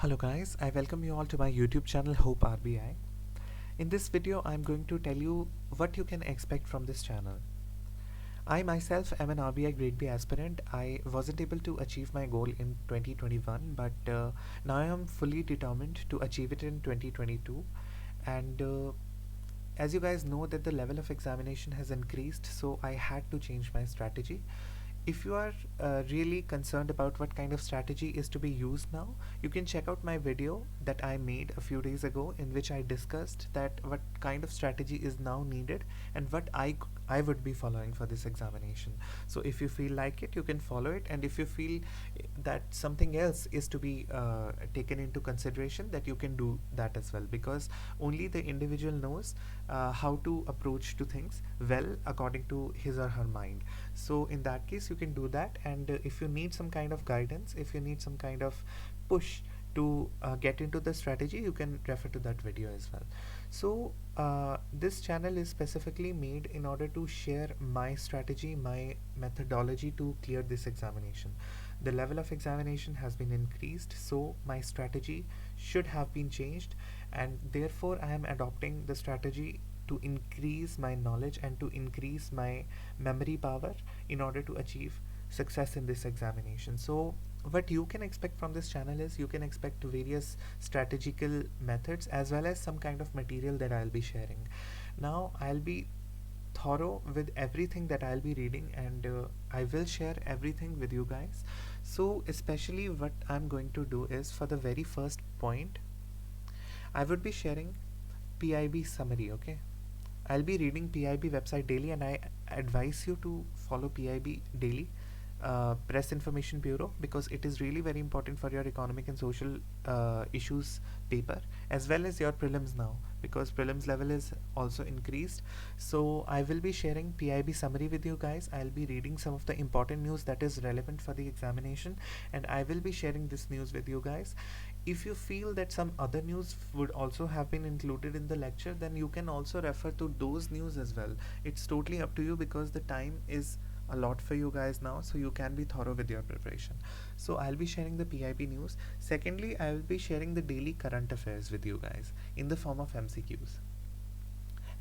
Hello guys, I welcome you all to my YouTube channel Hope RBI. In this video, I'm going to tell you what you can expect from this channel. I myself am an RBI Grade B aspirant. I wasn't able to achieve my goal in 2021, but now I am fully determined to achieve it in 2022. And as you guys know that the level of examination has increased, so I had to change my strategy. If you are really concerned about what kind of strategy is to be used now, you can check out my video that I made a few days ago in which I discussed that what kind of strategy is now needed and what I would be following for this examination. So if you feel like it, you can follow it, and if you feel that something else is to be taken into consideration, that you can do that as well, because only the individual knows how to approach to things well according to his or her mind. So in that case you can do that, and if you need some kind of guidance, if you need some kind of push to get into the strategy, you can refer to that video as well. So this channel is specifically made in order to share my strategy, my methodology to clear this examination. The level of examination has been increased, so my strategy should have been changed, and therefore I am adopting the strategy to increase my knowledge and to increase my memory power in order to achieve success in this examination. So what you can expect from this channel is you can expect various strategical methods as well as some kind of material that I'll be sharing. Now I'll be thorough with everything that I'll be reading, and I will share everything with you guys. So especially what I'm going to do is, for the very first point, I would be sharing PIB summary. Okay, I'll be reading PIB website daily, and I advise you to follow PIB daily, Press Information Bureau, because it is really very important for your economic and social issues paper as well as your prelims now, because prelims level is also increased. So I will be sharing PIB summary with you guys. I'll be reading some of the important news that is relevant for the examination, and I will be sharing this news with you guys. If you feel that some other news would also have been included in the lecture, then you can also refer to those news as well. It's totally up to you, because the time is a lot for you guys now, so you can be thorough with your preparation. So I'll be sharing the PIB news. Secondly, I will be sharing the daily current affairs with you guys in the form of MCQs.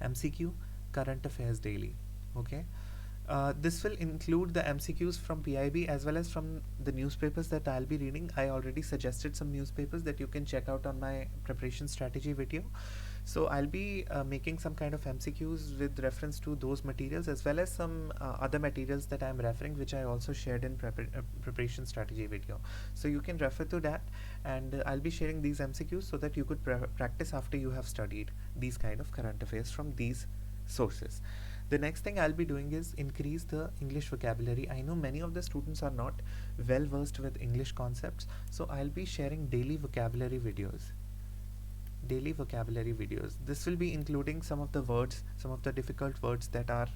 MCQ current affairs daily. Okay, this will include the MCQs from PIB as well as from the newspapers that I'll be reading. I already suggested some newspapers that you can check out on my preparation strategy video. So I'll be making some kind of MCQs with reference to those materials, as well as some other materials that I'm referring, which I also shared in preparation strategy video. So you can refer to that, and I'll be sharing these MCQs so that you could practice after you have studied these kind of current affairs from these sources. The next thing I'll be doing is increase the English vocabulary. I know many of the students are not well versed with English concepts, so I'll be sharing daily vocabulary videos. This will be including some of the words, some of the difficult words that are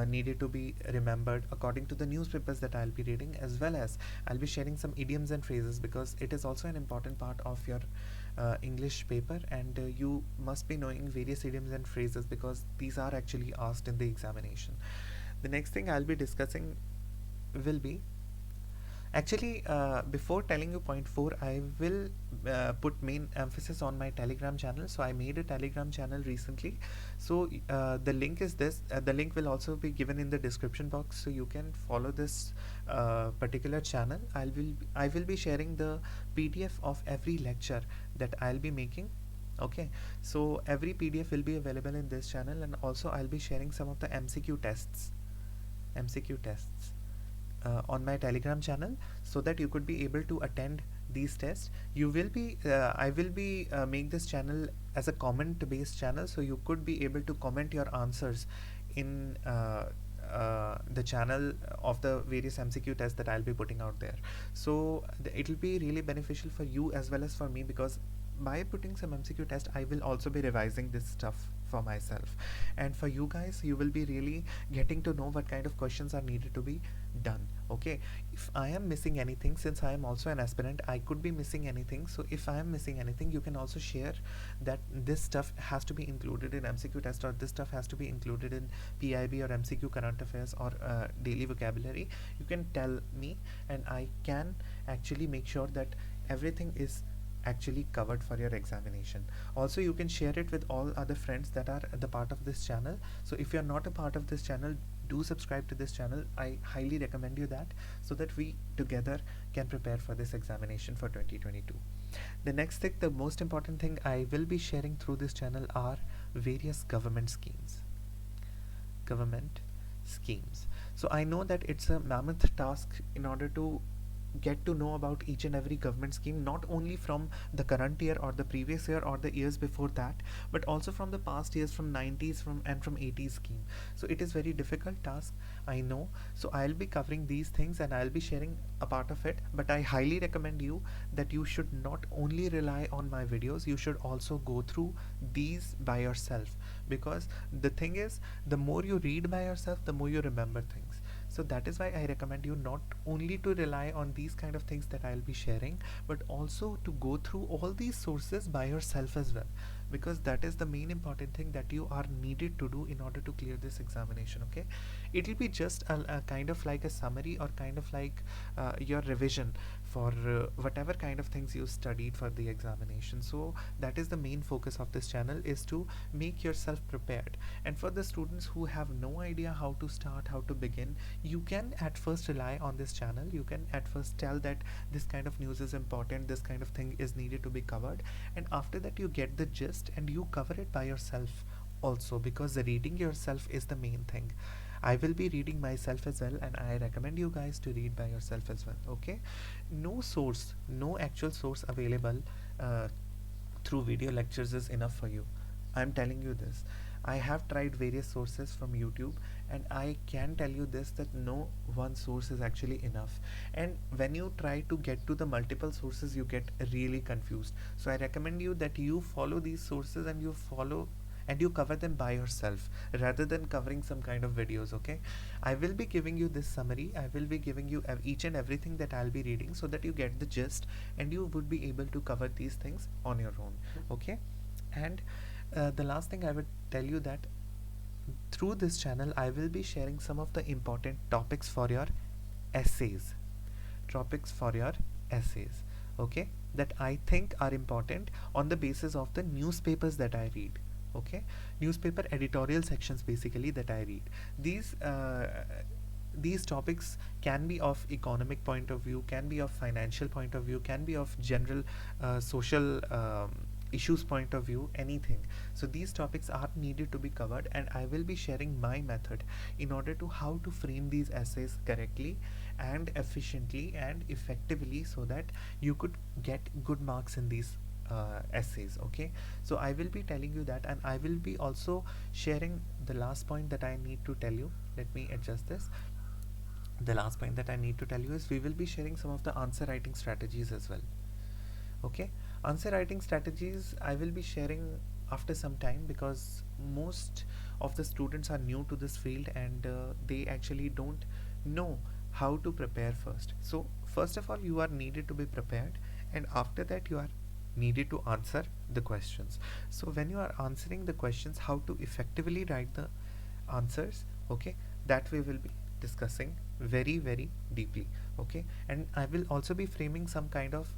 needed to be remembered according to the newspapers that I'll be reading, as well as I'll be sharing some idioms and phrases, because it is also an important part of your English paper, and you must be knowing various idioms and phrases because these are actually asked in the examination. The next thing I'll be discussing will be, actually, before telling you point 4, I will put main emphasis on my Telegram channel. So I made a Telegram channel recently. So the link is this. The link will also be given in the description box, so you can follow this particular channel. I will be sharing the PDF of every lecture that I'll be making. Okay, so every PDF will be available in this channel, and also I'll be sharing some of the MCQ tests. On my Telegram channel, so that you could be able to attend these tests. I will be make this channel as a comment based channel, so you could be able to comment your answers in the channel of the various MCQ tests that I'll be putting out there. So it will be really beneficial for you as well as for me, because by putting some MCQ test, I will also be revising this stuff for myself, and for you guys, you will be really getting to know what kind of questions are needed to be done. Okay, if I am missing anything, since I am also an aspirant, I could be missing anything. So if I am missing anything, you can also share that this stuff has to be included in MCQ test, or this stuff has to be included in PIB or MCQ current affairs or daily vocabulary. You can tell me, and I can actually make sure that everything is actually covered for your examination. Also, you can share it with all other friends that are the part of this channel. So if you're not a part of this channel, do subscribe to this channel. I highly recommend you that, so that we together can prepare for this examination for 2022. The next thing, the most important thing I will be sharing through this channel are various government schemes. Government schemes. So I know that it's a mammoth task in order to get to know about each and every government scheme, not only from the current year or the previous year or the years before that, but also from the past years, from 90s from 80s scheme. So it is very difficult task, I know. So I'll be covering these things and I'll be sharing a part of it, but I highly recommend you that you should not only rely on my videos, you should also go through these by yourself, because the thing is, the more you read by yourself, the more you remember things. So that is why I recommend you not only to rely on these kind of things that I'll be sharing, but also to go through all these sources by yourself as well, because that is the main important thing that you are needed to do in order to clear this examination. Okay, it will be just a kind of like a summary, or kind of like your revision for whatever kind of things you studied for the examination. So that is the main focus of this channel, is to make yourself prepared. And for the students who have no idea how to start, how to begin, you can at first rely on this channel. You can at first tell that this kind of news is important, this kind of thing is needed to be covered, and after that you get the gist and you cover it by yourself also, because the reading yourself is the main thing. I will be reading myself as well, and I recommend you guys to read by yourself as well. Okay, no source, no actual source available through video lectures is enough for you. I'm telling you this. I have tried various sources from YouTube, and I can tell you this, that no one source is actually enough. And when you try to get to the multiple sources, you get really confused. So I recommend you that you follow these sources and you cover them by yourself, rather than covering some kind of videos. Okay, I will be giving you this summary. I will be giving you each and everything that I'll be reading, so that you get the gist and you would be able to cover these things on your own. Okay, and the last thing I would tell you, that through this channel I will be sharing some of the important topics for your essays. Topics for your essays, okay, that I think are important on the basis of the newspapers that I read. Okay, newspaper editorial sections basically that I read. These topics can be of economic point of view, can be of financial point of view, can be of general social issues point of view, anything. So these topics are needed to be covered, and I will be sharing my method in order to how to frame these essays correctly and efficiently and effectively, so that you could get good marks in these essays. Okay, so I will be telling you that, and I will be also sharing the last point that I need to tell you. Let me adjust this. The last point that I need to tell you is we will be sharing some of the answer writing strategies as well. Okay, answer writing strategies I will be sharing after some time, because most of the students are new to this field, and they actually don't know how to prepare first. So first of all, you are needed to be prepared, and after that you are needed to answer the questions. So when you are answering the questions, how to effectively write the answers, okay, that we will be discussing very deeply. Okay, and I will also be framing some kind of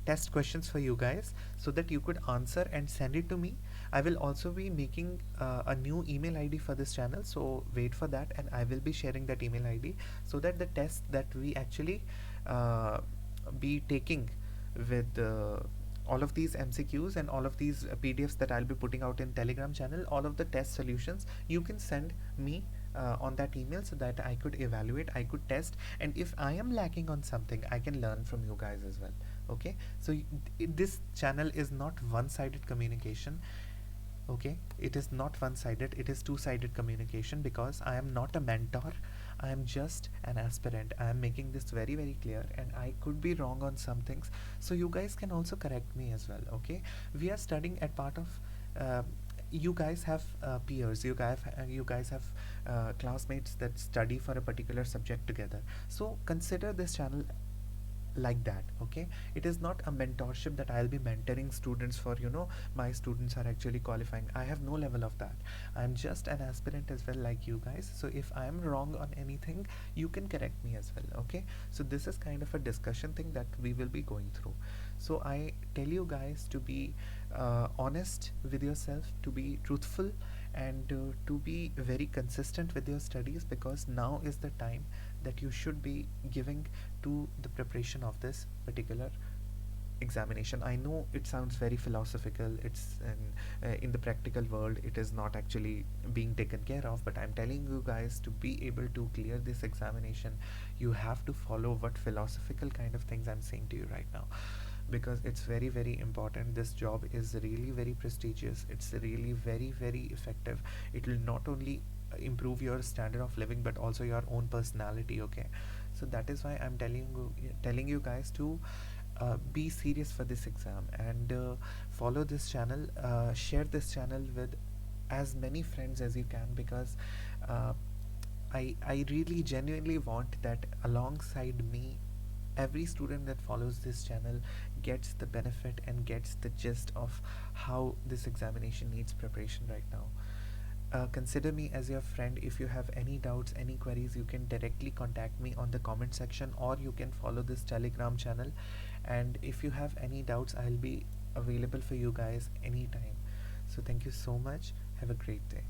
test questions for you guys, so that you could answer and send it to me. I will also be making a new email ID for this channel, so wait for that, and I will be sharing that email ID, so that the test that we actually be taking with all of these MCQs and all of these PDFs that I'll be putting out in Telegram channel, all of the test solutions you can send me on that email, so that I could evaluate, I could test, and if I am lacking on something, I can learn from you guys as well. Okay, so this channel is not one-sided communication. Okay, it is not one-sided, it is two-sided communication, because I am not a mentor, I am just an aspirant. I am making this very clear, and I could be wrong on some things, so you guys can also correct me as well. Okay, we are studying at part of you guys have peers, you guys have classmates that study for a particular subject together. So consider this channel like that. Okay, it is not a mentorship that I'll be mentoring students for, my students are actually qualifying. I have no level of that. I'm just an aspirant as well, like you guys. So if I'm wrong on anything, you can correct me as well. Okay, so this is kind of a discussion thing that we will be going through. So I tell you guys to be honest with yourself, to be truthful, and to be very consistent with your studies, because now is the time that you should be giving to the preparation of this particular examination. I know it sounds very philosophical, it's in the practical world it is not actually being taken care of, but I'm telling you guys, to be able to clear this examination, you have to follow what philosophical kind of things I'm saying to you right now, because it's very very important. This job is really very prestigious, it's really very very effective. It will not only improve your standard of living but also your own personality. Okay, so that is why I'm telling you guys to be serious for this exam, and follow this channel, share this channel with as many friends as you can, because uh, I really genuinely want that alongside me, every student that follows this channel gets the benefit and gets the gist of how this examination needs preparation right now. Consider me as your friend. If you have any doubts, any queries, you can directly contact me on the comment section, or you can follow this Telegram channel. And if you have any doubts, I'll be available for you guys anytime. So thank you so much. Have a great day.